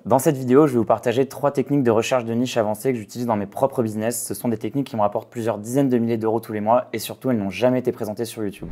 Dans cette vidéo, je vais vous partager 3 techniques de recherche de niche avancées que j'utilise dans mes propres business. Ce sont des techniques qui me rapportent plusieurs dizaines de milliers d'euros tous les mois et surtout, elles n'ont jamais été présentées sur YouTube.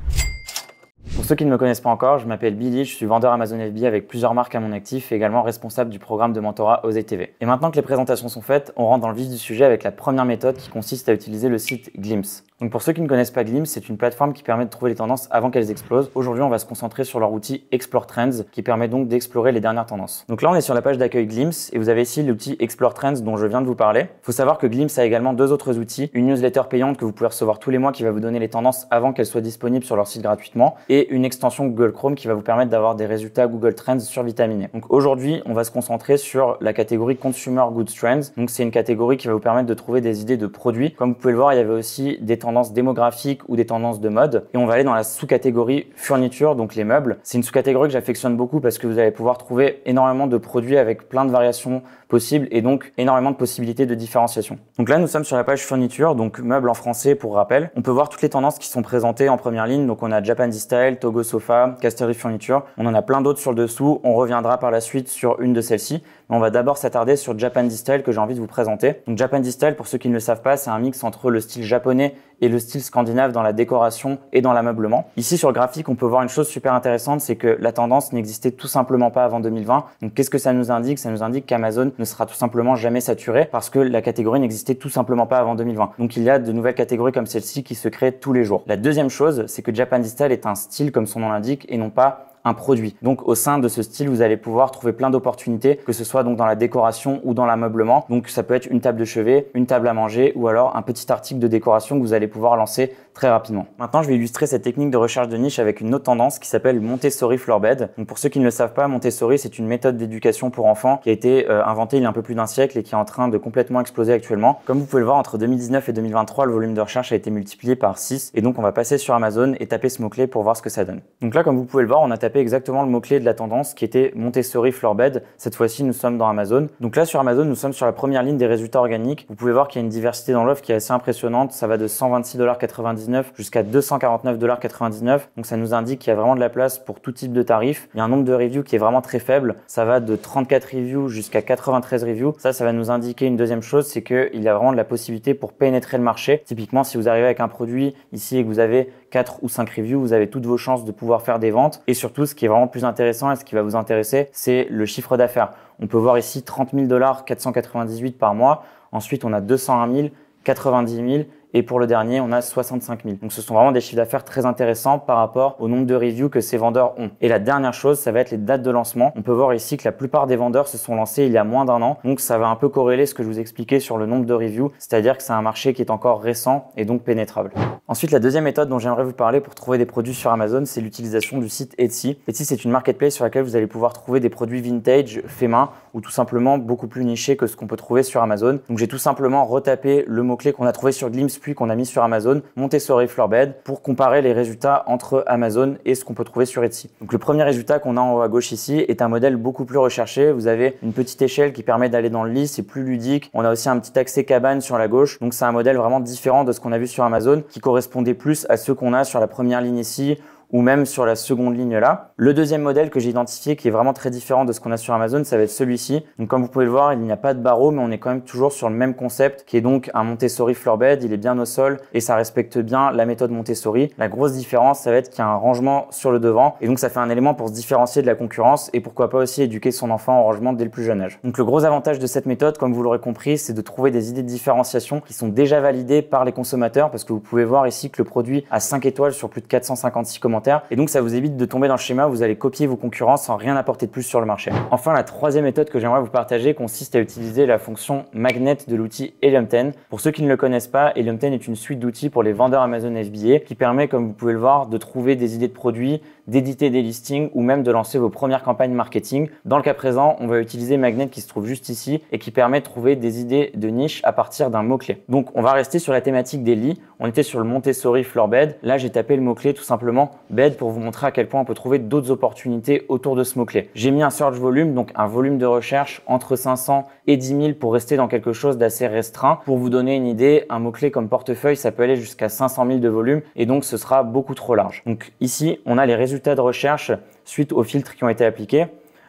Pour ceux qui ne me connaissent pas encore, je m'appelle Billy, je suis vendeur Amazon FBA avec plusieurs marques à mon actif et également responsable du programme de mentorat Oseille TV. Et maintenant que les présentations sont faites, on rentre dans le vif du sujet avec la première méthode qui consiste à utiliser le site Glimpse. Donc pour ceux qui ne connaissent pas Glimpse, c'est une plateforme qui permet de trouver les tendances avant qu'elles explosent. Aujourd'hui, on va se concentrer sur leur outil Explore Trends qui permet donc d'explorer les dernières tendances. Donc là, on est sur la page d'accueil Glimpse et vous avez ici l'outil Explore Trends dont je viens de vous parler. Il faut savoir que Glimpse a également 2 autres outils, une newsletter payante que vous pouvez recevoir tous les mois qui va vous donner les tendances avant qu'elles soient disponibles sur leur site gratuitement et une extension Google Chrome qui va vous permettre d'avoir des résultats Google Trends survitaminés. Donc aujourd'hui, on va se concentrer sur la catégorie Consumer Goods Trends. Donc c'est une catégorie qui va vous permettre de trouver des idées de produits. Comme vous pouvez le voir, il y avait aussi des tendances démographiques ou des tendances de mode. Et on va aller dans la sous-catégorie fourniture, donc les meubles. C'est une sous-catégorie que j'affectionne beaucoup parce que vous allez pouvoir trouver énormément de produits avec plein de variations possibles et donc énormément de possibilités de différenciation. Donc là, nous sommes sur la page fourniture, donc meubles en français pour rappel. On peut voir toutes les tendances qui sont présentées en première ligne. Donc on a Japanese Style, Togo Sofa, Castery Furniture. On en a plein d'autres sur le dessous. On reviendra par la suite sur une de celles-ci. Mais on va d'abord s'attarder sur Japanese Style que j'ai envie de vous présenter. Donc Japanese Style, pour ceux qui ne le savent pas, c'est un mix entre le style japonais et le style scandinave dans la décoration et dans l'ameublement. Ici sur le graphique, on peut voir une chose super intéressante, c'est que la tendance n'existait tout simplement pas avant 2020. Donc qu'est-ce que ça nous indique? Ça nous indique qu'Amazon ne sera tout simplement jamais saturé parce que la catégorie n'existait tout simplement pas avant 2020. Donc il y a de nouvelles catégories comme celle-ci qui se créent tous les jours. La deuxième chose, c'est que Japanese Style est un style comme son nom l'indique et non pas un produit. Donc au sein de ce style, vous allez pouvoir trouver plein d'opportunités, que ce soit donc dans la décoration ou dans l'ameublement. Donc ça peut être une table de chevet, une table à manger ou alors un petit article de décoration que vous allez pouvoir lancer très rapidement. Maintenant, je vais illustrer cette technique de recherche de niche avec une autre tendance qui s'appelle Montessori Floorbed. Donc pour ceux qui ne le savent pas, Montessori, c'est une méthode d'éducation pour enfants qui a été inventée il y a un peu plus d'un siècle et qui est en train de complètement exploser actuellement. Comme vous pouvez le voir, entre 2019 et 2023, le volume de recherche a été multiplié par 6 et donc on va passer sur Amazon et taper ce mot-clé pour voir ce que ça donne. Donc là, comme vous pouvez le voir, on a tapé exactement le mot-clé de la tendance qui était Montessori Floorbed. Cette fois-ci, nous sommes dans Amazon. Donc là, sur Amazon, nous sommes sur la première ligne des résultats organiques. Vous pouvez voir qu'il y a une diversité dans l'offre qui est assez impressionnante. Ça va de 126,99$ jusqu'à 249,99$. Donc ça nous indique qu'il y a vraiment de la place pour tout type de tarifs. Il y a un nombre de reviews qui est vraiment très faible. Ça va de 34 reviews jusqu'à 93 reviews. Ça va nous indiquer une deuxième chose, c'est qu'il y a vraiment de la possibilité pour pénétrer le marché. Typiquement, si vous arrivez avec un produit ici et que vous avez 4 ou 5 reviews, vous avez toutes vos chances de pouvoir faire des ventes. Et surtout, ce qui est vraiment plus intéressant et ce qui va vous intéresser, c'est le chiffre d'affaires. On peut voir ici 30 000 $, 498 par mois. Ensuite, on a 201 000, 90 000. Et pour le dernier, on a 65 000. Donc ce sont vraiment des chiffres d'affaires très intéressants par rapport au nombre de reviews que ces vendeurs ont. Et la dernière chose, ça va être les dates de lancement. On peut voir ici que la plupart des vendeurs se sont lancés il y a moins d'1 an. Donc ça va un peu corréler ce que je vous expliquais sur le nombre de reviews. C'est-à-dire que c'est un marché qui est encore récent et donc pénétrable. Ensuite, la deuxième méthode dont j'aimerais vous parler pour trouver des produits sur Amazon, c'est l'utilisation du site Etsy. Etsy, c'est une marketplace sur laquelle vous allez pouvoir trouver des produits vintage, faits main ou tout simplement beaucoup plus nichés que ce qu'on peut trouver sur Amazon. Donc j'ai tout simplement retapé le mot-clé qu'on a trouvé sur Glimpse puis qu'on a mis sur Amazon, Montessori Floorbed, pour comparer les résultats entre Amazon et ce qu'on peut trouver sur Etsy. Donc le premier résultat qu'on a en haut à gauche ici est un modèle beaucoup plus recherché. Vous avez une petite échelle qui permet d'aller dans le lit, c'est plus ludique. On a aussi un petit accès cabane sur la gauche. Donc c'est un modèle vraiment différent de ce qu'on a vu sur Amazon qui correspondait plus à ceux qu'on a sur la première ligne ici ou même sur la seconde ligne là. Le deuxième modèle que j'ai identifié qui est vraiment très différent de ce qu'on a sur Amazon, ça va être celui-ci. Donc comme vous pouvez le voir, il n'y a pas de barreau, mais on est quand même toujours sur le même concept qui est donc un Montessori Floorbed. Il est bien au sol et ça respecte bien la méthode Montessori. La grosse différence, ça va être qu'il y a un rangement sur le devant et donc ça fait un élément pour se différencier de la concurrence et pourquoi pas aussi éduquer son enfant au rangement dès le plus jeune âge. Donc le gros avantage de cette méthode, comme vous l'aurez compris, c'est de trouver des idées de différenciation qui sont déjà validées par les consommateurs parce que vous pouvez voir ici que le produit a 5 étoiles sur plus de 456 commentaires et donc ça vous évite de tomber dans le schéma où vous allez copier vos concurrents sans rien apporter de plus sur le marché. Enfin, la troisième méthode que j'aimerais vous partager consiste à utiliser la fonction magnet de l'outil Helium 10. Pour ceux qui ne le connaissent pas, Helium 10 est une suite d'outils pour les vendeurs Amazon FBA qui permet, comme vous pouvez le voir, de trouver des idées de produits, d'éditer des listings ou même de lancer vos premières campagnes marketing. Dans le cas présent, on va utiliser Magnet qui se trouve juste ici et qui permet de trouver des idées de niche à partir d'un mot-clé. Donc, on va rester sur la thématique des lits. On était sur le Montessori Floorbed. Là, j'ai tapé le mot-clé tout simplement bed pour vous montrer à quel point on peut trouver d'autres opportunités autour de ce mot-clé. J'ai mis un search volume, donc un volume de recherche entre 500 et 10 000 pour rester dans quelque chose d'assez restreint. Pour vous donner une idée, un mot-clé comme portefeuille, ça peut aller jusqu'à 500 000 de volume et donc ce sera beaucoup trop large. Donc ici, on a les résultats de recherche suite aux filtres qui ont été appliqués.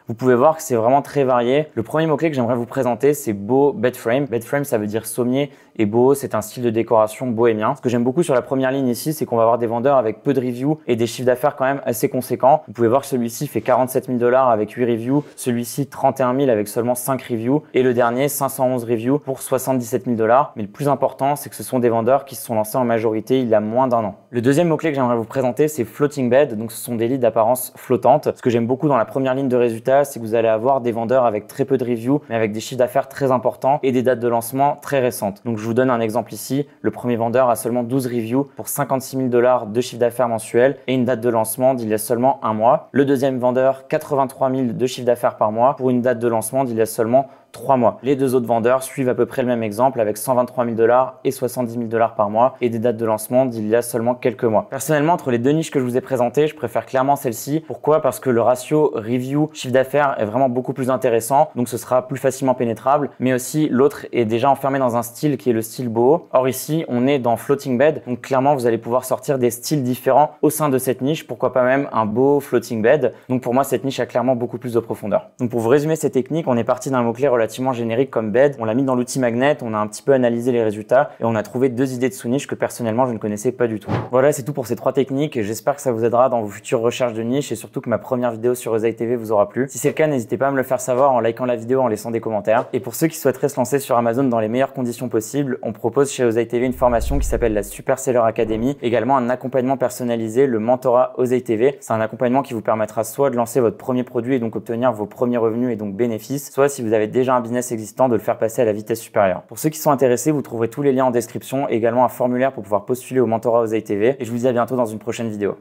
Vous pouvez voir que c'est vraiment très varié. Le premier mot-clé que j'aimerais vous présenter, c'est beau bed frame. Bed frame, ça veut dire sommier et boho, c'est un style de décoration bohémien. Ce que j'aime beaucoup sur la première ligne ici, c'est qu'on va avoir des vendeurs avec peu de reviews et des chiffres d'affaires quand même assez conséquents. Vous pouvez voir que celui-ci fait 47 000 $ avec 8 reviews, celui-ci 31 000 avec seulement 5 reviews et le dernier 511 reviews pour 77 000 $. Mais le plus important, c'est que ce sont des vendeurs qui se sont lancés en majorité il y a moins d'1 an. Le deuxième mot-clé que j'aimerais vous présenter, c'est floating bed. Donc ce sont des leads d'apparence flottante. Ce que j'aime beaucoup dans la première ligne de résultats, c'est que vous allez avoir des vendeurs avec très peu de reviews, mais avec des chiffres d'affaires très importants et des dates de lancement très récentes. Donc je vous donne un exemple ici. Le premier vendeur a seulement 12 reviews pour 56 000 $ de chiffre d'affaires mensuel et une date de lancement d'il y a seulement un mois. Le deuxième vendeur, 83 000 de chiffre d'affaires par mois pour une date de lancement d'il y a seulement 3 mois. Les deux autres vendeurs suivent à peu près le même exemple avec 123 000 $ et 70 000 $ par mois et des dates de lancement d'il y a seulement quelques mois. Personnellement, entre les deux niches que je vous ai présentées, je préfère clairement celle-ci. Pourquoi? Parce que le ratio review chiffre d'affaires est vraiment beaucoup plus intéressant, donc ce sera plus facilement pénétrable, mais aussi l'autre est déjà enfermé dans un style qui est le style boho. Or ici, on est dans floating bed, donc clairement vous allez pouvoir sortir des styles différents au sein de cette niche, pourquoi pas même un boho floating bed. Donc pour moi, cette niche a clairement beaucoup plus de profondeur. Donc pour vous résumer ces techniques, on est parti d'un mot-clé relativement générique comme bed, on l'a mis dans l'outil Magnet, on a un petit peu analysé les résultats et on a trouvé deux idées de sous-niche que personnellement je ne connaissais pas du tout. Voilà, c'est tout pour ces 3 techniques et j'espère que ça vous aidera dans vos futures recherches de niche et surtout que ma première vidéo sur Oseille TV vous aura plu. Si c'est le cas, n'hésitez pas à me le faire savoir en likant la vidéo, en laissant des commentaires. Et pour ceux qui souhaiteraient se lancer sur Amazon dans les meilleures conditions possibles, on propose chez Oseille TV une formation qui s'appelle la Super Seller Academy, également un accompagnement personnalisé, le mentorat Oseille TV. C'est un accompagnement qui vous permettra soit de lancer votre premier produit et donc obtenir vos premiers revenus et donc bénéfices, soit si vous avez déjà un business existant, de le faire passer à la vitesse supérieure. Pour ceux qui sont intéressés, vous trouverez tous les liens en description, également un formulaire pour pouvoir postuler au mentorat Oseille TV et je vous dis à bientôt dans une prochaine vidéo.